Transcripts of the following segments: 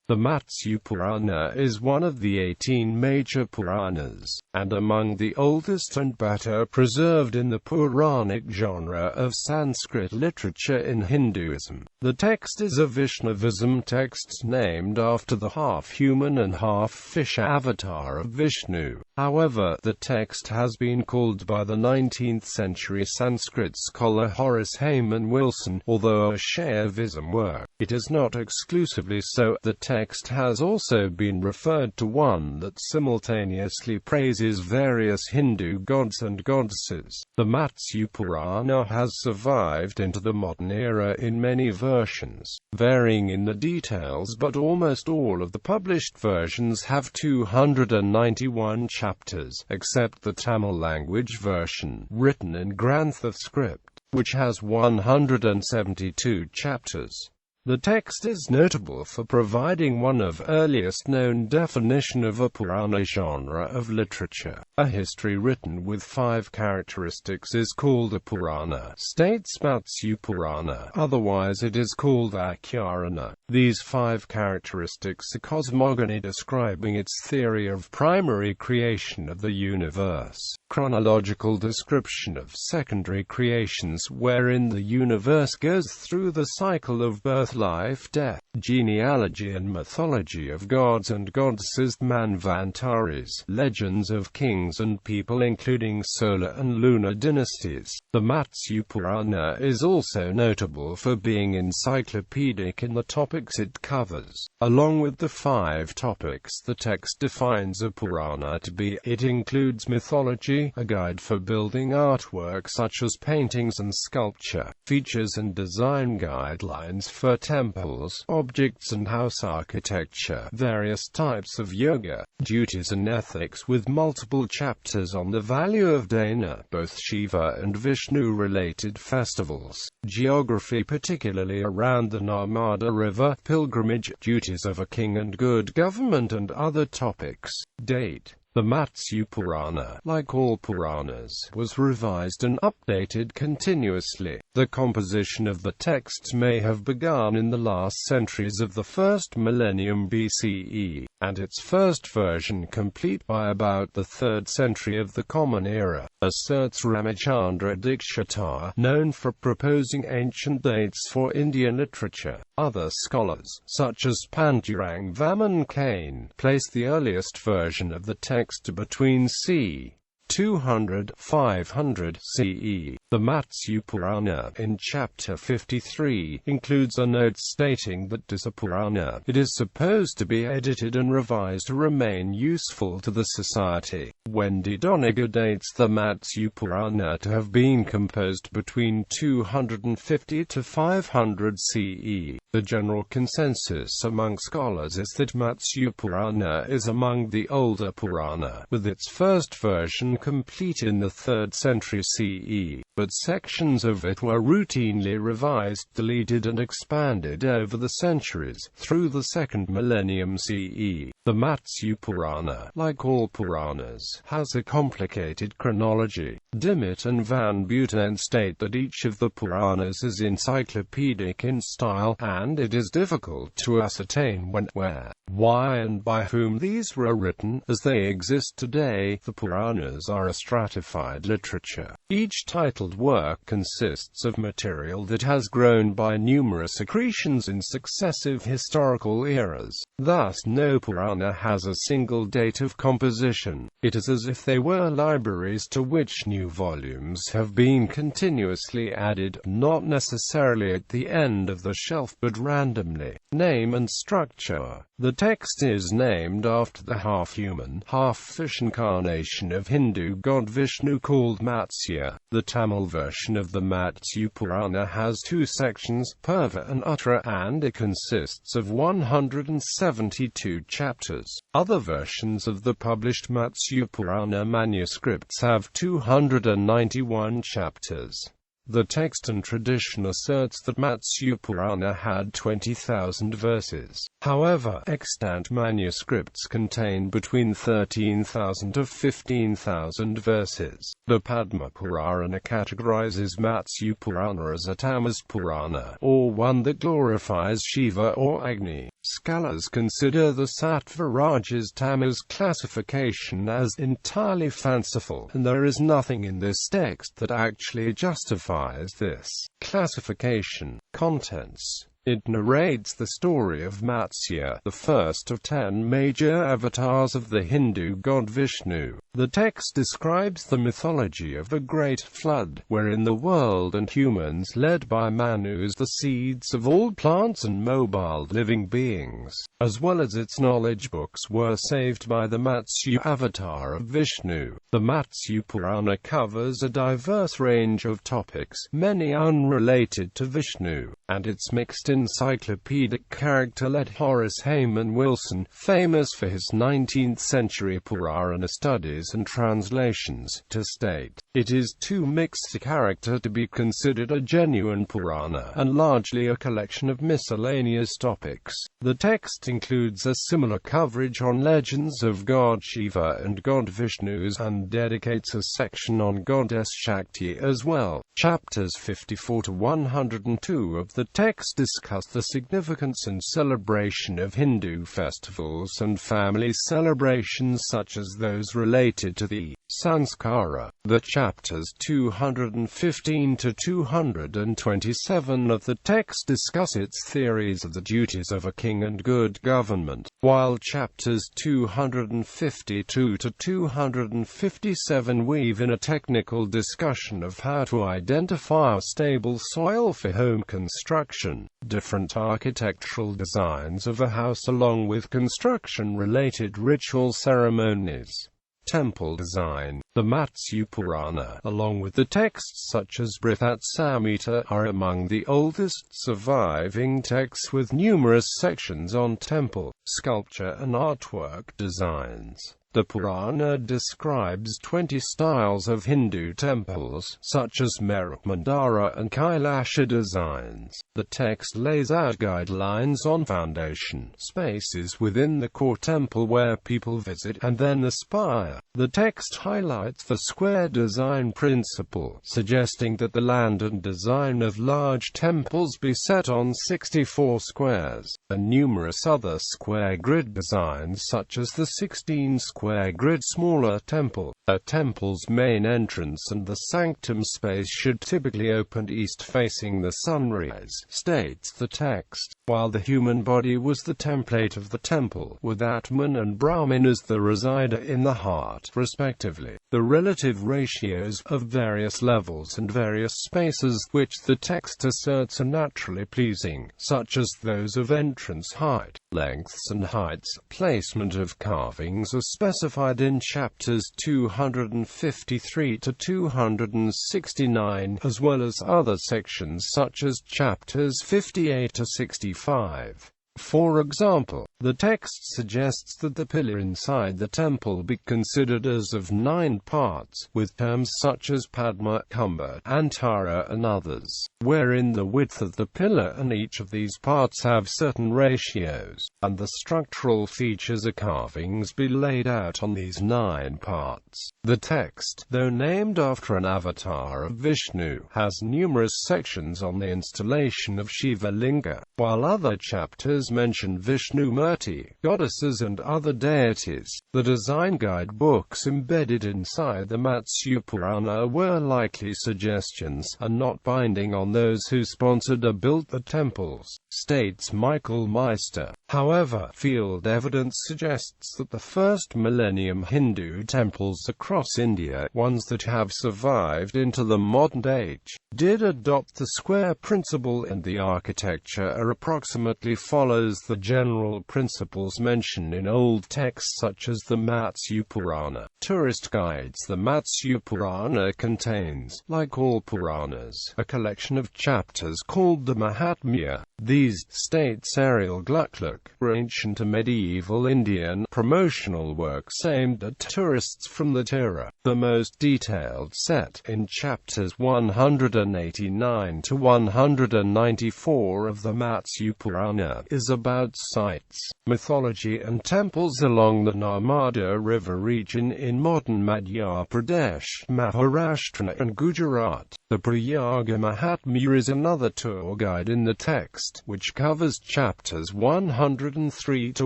The Matsya Purana is one of the 18 major Puranas, and among the oldest and better preserved in the Puranic genre of Sanskrit literature in Hinduism. The text is a Vaishnavism text named after the half-human and half-fish avatar of Vishnu. However, the text has been called by the 19th-century Sanskrit scholar Horace Hayman Wilson, although a Shaivism work. It is not exclusively so. The text has also been referred to one that simultaneously praises various Hindu gods and goddesses. The Matsya Purana has survived into the modern era in many versions, varying in the details, but almost all of the published versions have 291 chapters, except the Tamil language version, written in Grantha script, which has 172 chapters. The text is notable for providing one of earliest known definition of a Purana genre of literature. A history written with 5 characteristics is called a Purana, states Matsya Purana. Otherwise it is called Purana. These 5 characteristics are cosmogony, describing its theory of primary creation of the universe, chronological description of secondary creations wherein the universe goes through the cycle of birth, life, death, genealogy and mythology of gods and goddesses, manvantaris, legends of kings and people including solar and lunar dynasties. The Matsya Purana is also notable for being encyclopedic in the topics it covers. Along with the 5 topics the text defines a Purana to be, it includes mythology, a guide for building artwork such as paintings and sculpture, features and design guidelines for temples, objects and house architecture, various types of yoga, duties and ethics, with multiple chapters on the value of dana, both Shiva and Vishnu-related festivals, geography particularly around the Narmada River, pilgrimage, duties of a king and good government and other topics. Date: the Matsya Purana, like all Puranas, was revised and updated continuously. The composition of the texts may have begun in the last centuries of the first millennium BCE, and its first version complete by about the 3rd century of the Common Era, asserts Ramachandra Dikshitar, known for proposing ancient dates for Indian literature. Other scholars, such as Pandurang Vaman Kane, place the earliest version of the text between c. 200–500 CE. The Matsya Purana, in Chapter 53, includes a note stating that as a Purana, it is supposed to be edited and revised to remain useful to the society. Wendy Doniger dates the Matsya Purana to have been composed between 250 to 500 CE. The general consensus among scholars is that Matsya Purana is among the older Purana, with its first version complete in the 3rd century CE, but sections of it were routinely revised, deleted and expanded over the centuries, through the 2nd millennium CE. The Matsya Purana, like all Puranas, has a complicated chronology. Dimmitt and Van Buiten state that each of the Puranas is encyclopedic in style, and it is difficult to ascertain when, where, why and by whom these were written. As they exist today, the Puranas are a stratified literature. Each titled work consists of material that has grown by numerous accretions in successive historical eras. Thus, no Purana has a single date of composition. It is as if they were libraries to which new volumes have been continuously added, not necessarily at the end of the shelf but randomly. Name and structure. The text is named after the half-human, half-fish incarnation of Hindu god Vishnu called Matsya. The Tamil version of the Matsya Purana has 2 sections, Purva and Uttara, and it consists of 172 chapters. Other versions of the published Matsya Purana manuscripts have 291 chapters. The text and tradition asserts that Matsya Purana had 20,000 verses. However, extant manuscripts contain between 13,000 to 15,000 verses. The Padma Purana categorizes Matsya Purana as a Tamas Purana, or one that glorifies Shiva or Agni. Scholars consider the Sattva-Rajas Tamas classification as entirely fanciful, and there is nothing in this text that actually justifies this classification. Contents. It narrates the story of Matsya, the first of 10 major avatars of the Hindu god Vishnu. The text describes the mythology of the Great Flood, wherein the world and humans led by Manus, the seeds of all plants and mobile living beings, as well as its knowledge books, were saved by the Matsya avatar of Vishnu. The Matsya Purana covers a diverse range of topics, many unrelated to Vishnu, and its mixed encyclopedic character led Horace Hayman Wilson, famous for his 19th-century Purana studies and translations, to state, "It is too mixed a character to be considered a genuine Purana, and largely a collection of miscellaneous topics." The text includes a similar coverage on legends of God Shiva and God Vishnu, and dedicates a section on goddess Shakti as well. Chapters 54 to 102 of the text discuss the significance and celebration of Hindu festivals and family celebrations such as those related to the sanskara. The chapters 215 to 227 of the text discuss its theories of the duties of a king and good government, while chapters 252 to 257 weave in a technical discussion of how to identify a stable soil for home construction, different architectural designs of a house along with construction-related ritual ceremonies. Temple design. The Matsya Purana, along with the texts such as Brihat Samhita, are among the oldest surviving texts with numerous sections on temple, sculpture and artwork designs. The Purana describes 20 styles of Hindu temples, such as Meru, Mandara and Kailasha designs. The text lays out guidelines on foundation spaces within the core temple where people visit and then aspire. The text highlights the square design principle, suggesting that the land and design of large temples be set on 64 squares, and numerous other square grid designs such as the 16-square grid smaller temple. A temple's main entrance and the sanctum space should typically open east facing the sunrise, states the text, while the human body was the template of the temple, with Atman and Brahman as the resider in the heart, respectively. The relative ratios of various levels and various spaces which the text asserts are naturally pleasing, such as those of entrance height, lengths and heights. Placement of carvings are specified in chapters 253 to 269, as well as other sections such as chapters 58 to 65. For example, the text suggests that the pillar inside the temple be considered as of 9 parts, with terms such as Padma, Kumbha, Antara and others, wherein the width of the pillar and each of these parts have certain ratios, and the structural features of carvings be laid out on these 9 parts. The text, though named after an avatar of Vishnu, has numerous sections on the installation of Shiva Linga, while other chapters mention Vishnu Murti, goddesses and other deities. The design guide books embedded inside the Matsya Purana were likely suggestions, and not binding on those who sponsored or built the temples, states Michael Meister. However, field evidence suggests that the first millennium Hindu temples across India, ones that have survived into the modern age, did adopt the square principle, and the architecture approximately follows the general principles mentioned in old texts such as the Matsya Purana. Tourist guides. The Matsya Purana contains, like all Puranas, a collection of chapters called the Mahatmya. These, states Ariel Gluckluck, were ancient to medieval Indian promotional works aimed at tourists from that era. The most detailed set, in chapters 189 to 194 of the Matsya Purana, is about sites, mythology and temples along the Narmada River region in modern Madhya Pradesh, Maharashtra and Gujarat. The Prayaga Mahatmya is another tour guide in the text, which covers chapters 100 103 to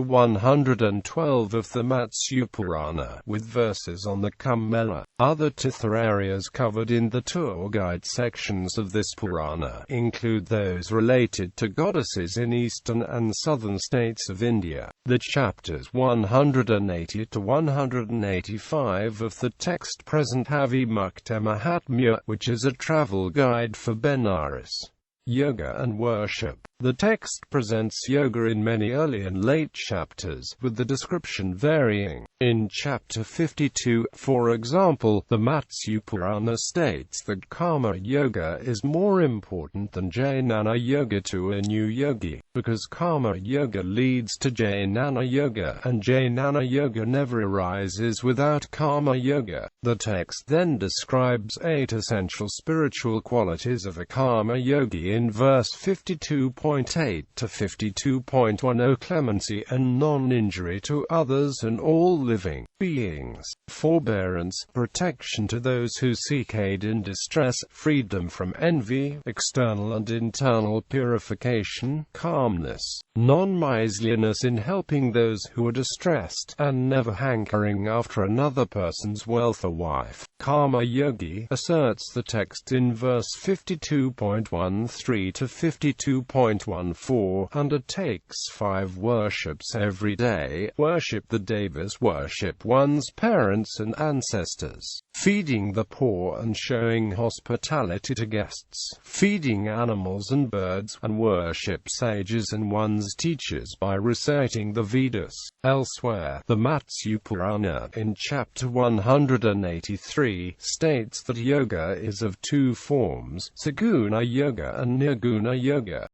112 of the Matsya Purana, with verses on the Kamela. Other Tirtha areas covered in the tour guide sections of this Purana include those related to goddesses in eastern and southern states of India. The chapters 180 to 185 of the text present Havi Mukta Mahatmya, which is a travel guide for Benares, yoga and worship. The text presents yoga in many early and late chapters, with the description varying. In chapter 52, for example, the Matsya Purana states that Karma Yoga is more important than Jnana Yoga to a new yogi, because Karma Yoga leads to Jnana Yoga, and Jnana Yoga never arises without Karma Yoga. The text then describes 8 essential spiritual qualities of a Karma Yogi in verse 52.8 to 52.10: clemency and non-injury to others and all living beings, forbearance, protection to those who seek aid in distress, freedom from envy, external and internal purification, calmness, non-miserliness in helping those who are distressed, and never hankering after another person's wealth or wife. Karma Yogi, asserts the text in verse 52.13 to 52.14, undertakes 5 worships every day: worship the devas, worship one's parents and ancestors, feeding the poor and showing hospitality to guests, feeding animals and birds, and worship sages and one's teachers by reciting the Vedas. Elsewhere, the Matsya Purana, in chapter 183, states that yoga is of 2 forms, Saguna Yoga and Nirguna Yoga.